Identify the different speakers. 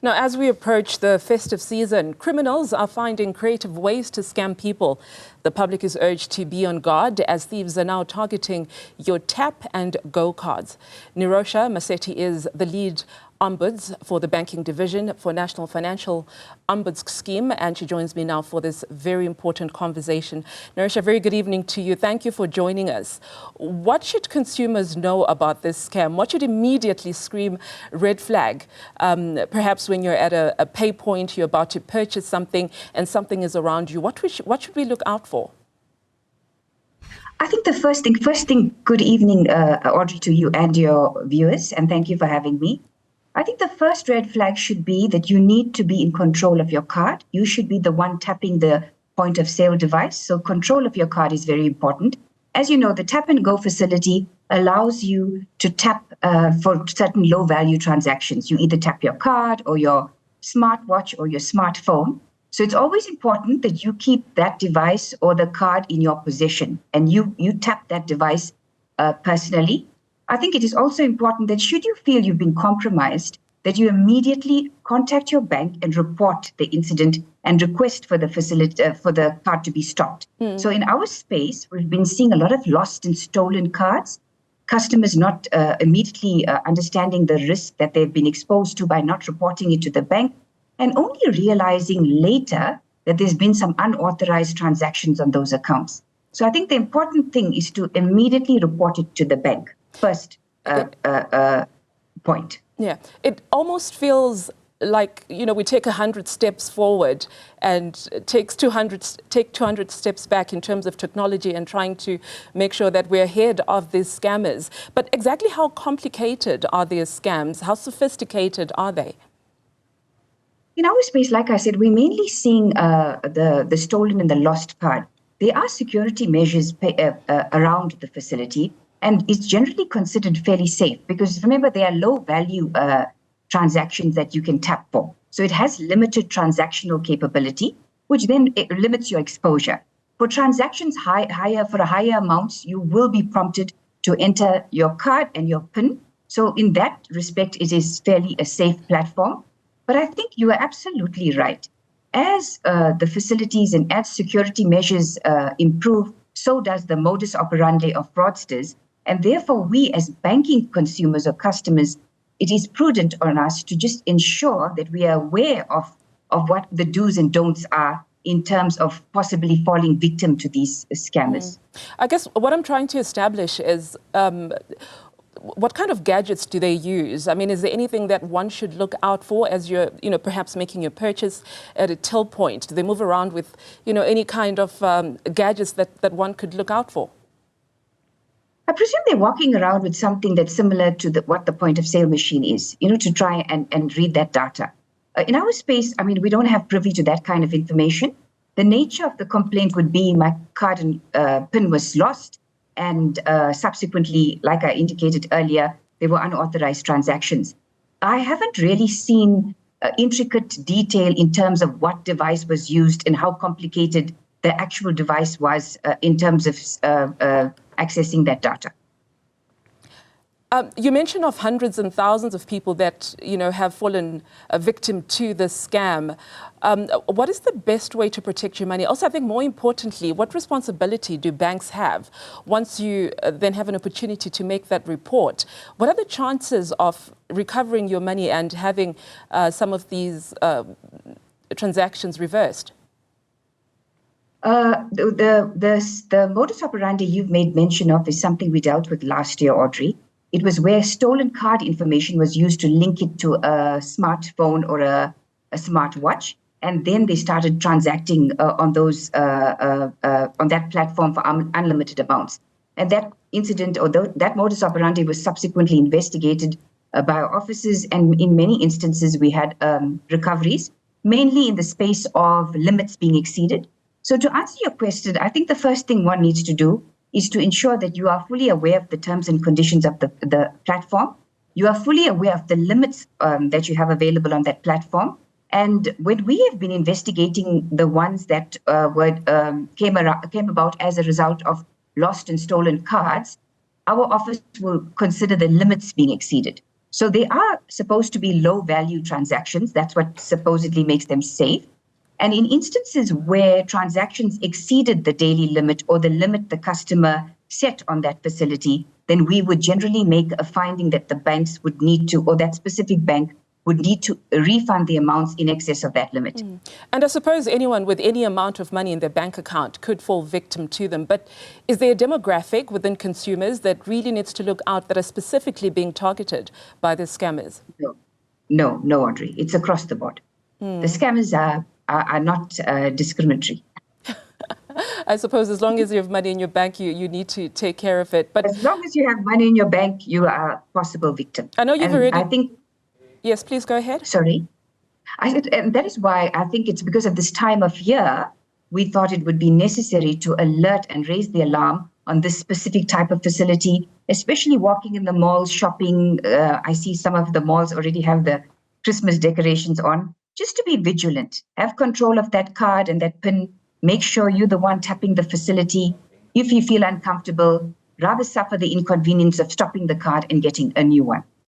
Speaker 1: Now, as we approach the festive season, criminals are finding creative ways to scam people. The public is urged to be on guard as thieves are now targeting your tap and go cards. Nerosha Maseti is the lead Ombuds for the banking division for National Financial Ombuds Scheme, and she joins me now for this very important conversation. Nerosha, very good evening to you. Thank you for joining us. What should consumers know about this scam? What should immediately scream red flag? Perhaps when you're at a pay point, you're about to purchase something and something is around you. What should we look out for?
Speaker 2: I think the first thing, good evening, Audrey, to you and your viewers, and thank you for having me. I think the first red flag should be that you need to be in control of your card. You should be the one tapping the point of sale device. So control of your card is very important. As you know, the tap and go facility allows you to tap for certain low value transactions. You either tap your card or your smartwatch or your smartphone. So it's always important that you keep that device or the card in your possession and you tap that device personally. I think it is also important that should you feel you've been compromised, that you immediately contact your bank and report the incident and request for the for the card to be stopped. So in our space, we've been seeing a lot of lost and stolen cards, customers not immediately understanding the risk that they've been exposed to by not reporting it to the bank, and only realizing later that there's been some unauthorized transactions on those accounts. So I think the important thing is to immediately report it to the bank. First point.
Speaker 1: Yeah, it almost feels like, we take 100 steps forward and take 200 steps back in terms of technology and trying to make sure that we're ahead of these scammers. But exactly how complicated are these scams? How sophisticated are they?
Speaker 2: In our space, like I said, we're mainly seeing the stolen and the lost card. There are security measures around the facility, and it's generally considered fairly safe because, remember, they are low-value transactions that you can tap for. So it has limited transactional capability, which then it limits your exposure. For transactions for higher amounts, you will be prompted to enter your card and your PIN. So in that respect, it is fairly a safe platform. But I think you are absolutely right. As the facilities and as security measures improve, so does the modus operandi of fraudsters. And therefore, we as banking consumers or customers, it is prudent on us to just ensure that we are aware of what the do's and don'ts are in terms of possibly falling victim to these scammers.
Speaker 1: I guess what I'm trying to establish is what kind of gadgets do they use? I mean, is there anything that one should look out for as you're, perhaps making your purchase at a till point? Do they move around with, any kind of gadgets that one could look out for?
Speaker 2: I presume they're walking around with something that's similar to what the point of sale machine is, to try and read that data. In our space, I mean, we don't have privy to that kind of information. The nature of the complaint would be my card and PIN was lost, and subsequently, like I indicated earlier, there were unauthorized transactions. I haven't really seen intricate detail in terms of what device was used and how complicated the actual device was in terms of accessing that data.
Speaker 1: You mentioned of hundreds and thousands of people that, have fallen a victim to this scam. What is the best way to protect your money? Also, I think more importantly, what responsibility do banks have once you then have an opportunity to make that report? What are the chances of recovering your money and having some of these transactions reversed?
Speaker 2: The modus operandi you've made mention of is something we dealt with last year, Audrey. It was where stolen card information was used to link it to a smartphone or a smartwatch, and then they started transacting on that platform for unlimited amounts. And that incident or that modus operandi was subsequently investigated by our officers, and in many instances we had recoveries, mainly in the space of limits being exceeded. So to answer your question, I think the first thing one needs to do is to ensure that you are fully aware of the terms and conditions of the platform. You are fully aware of the limits that you have available on that platform. And when we have been investigating the ones that came about as a result of lost and stolen cards, our office will consider the limits being exceeded. So they are supposed to be low value transactions. That's what supposedly makes them safe. And in instances where transactions exceeded the daily limit or the limit the customer set on that facility, then we would generally make a finding that the banks would need to, or that specific bank would need to refund the amounts in excess of that limit.
Speaker 1: And I suppose anyone with any amount of money in their bank account could fall victim to them. But is there a demographic within consumers that really needs to look out that are specifically being targeted by the scammers?
Speaker 2: No, Audrey. It's across the board. The scammers are not discriminatory.
Speaker 1: I suppose as long as you have money in your bank, you need to take care of it. But
Speaker 2: as long as you have money in your bank, you are a possible victim.
Speaker 1: I know you've already...
Speaker 2: I think...
Speaker 1: Yes, please go ahead.
Speaker 2: Sorry. And that is why I think it's because of this time of year, we thought it would be necessary to alert and raise the alarm on this specific type of facility, especially walking in the malls, shopping. I see some of the malls already have the Christmas decorations on. Just to be vigilant, have control of that card and that PIN. Make sure you're the one tapping the facility. If you feel uncomfortable, rather suffer the inconvenience of stopping the card and getting a new one.